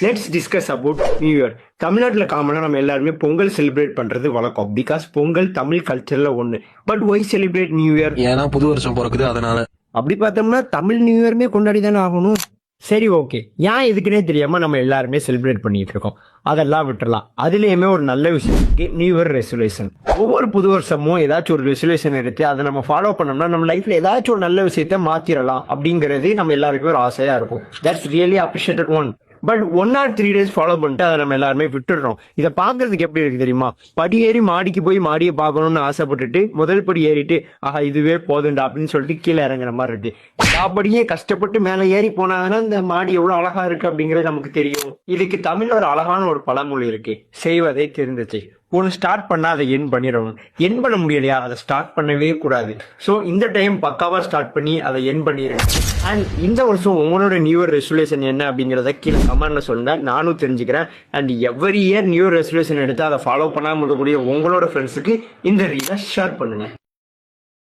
Let's discuss about new year. தமிழ்நாட்டில் காமனாக நம்ம எல்லாருமே பொங்கல் செலிப்ரேட் பண்ணுறது வழக்கம். பிகாஸ் பொங்கல் தமிழ் கல்ச்சரில் ஒன்று. But why celebrate new year? ஏன்னா புது வருஷம் பிறக்குது அதனால. அப்படி பார்த்தோம்னா தமிழ் நியூ இயருமே கொண்டாடி தானே ஆகணும். சரி, ஓகே, ஏன் எதுக்குன்னே தெரியாமல் நம்ம எல்லாருமே செலிப்ரேட் பண்ணிட்டு இருக்கோம். அதெல்லாம் விட்டுறலாம். அதுலேயுமே ஒரு நல்ல விஷயம் நியூ இயர் ரெசல்யூஷன். ஒவ்வொரு புது வருஷமும் ஏதாச்சும் ஒரு ரெசல்யூஷன் எடுத்து அதை நம்ம ஃபாலோ பண்ணோம்னா நம்ம லைஃப்ல ஏதாச்சும் ஒரு நல்ல விஷயத்த மாத்திரலாம் அப்படிங்கிறது நம்ம எல்லாருக்குமே ஒரு ஆசையா இருக்கும். That's really appreciated one. But 1 or 3 days follow பண்ணிட்டு அதை நம்ம எல்லாருமே விட்டுடுறோம். இதை பார்க்கறதுக்கு எப்படி இருக்கு தெரியுமா? படி ஏறி மாடிக்கு போய் மாடியை பார்க்கணும்னு ஆசைப்பட்டுட்டு முதல் படி ஏறிட்டு இதுவே போதுண்டா அப்படின்னு சொல்லிட்டு கீழே இறங்குற மாதிரி இருக்கு. அப்படியே கஷ்டப்பட்டு மேலே ஏறி போனாங்கன்னா இந்த மாடி எவ்வளவு அழகா இருக்கு அப்படிங்கிறது நமக்கு தெரியும். இதுக்கு தமிழ்ல ஒரு அழகான ஒரு பழமொழி இருக்கு, செய்வதை தெரிந்துச்சு. ஒன்று ஸ்டார்ட் பண்ணா அதை என் பண்ணிடணும். என் பண்ண முடியலையா, அதை ஸ்டார்ட் பண்ணவே கூடாது. ஸோ இந்த டைம் பக்காவா ஸ்டார்ட் பண்ணி அதை என் பண்ணிடுங்க. அண்ட் இந்த வருஷம் உங்களோட நியூ இயர் ரெசல்யூஷன் என்ன அப்படிங்கிறத கீழே கமெண்ட்ல சொன்னா நானும் தெரிஞ்சுக்கிறேன். And every year new year resolution எடுத்து அதை ஃபாலோ பண்ணாமல் இருக்கக்கூடிய உங்களோட ஃப்ரெண்ட்ஸுக்கு இந்த ரீலை ஷேர் பண்ணுங்க.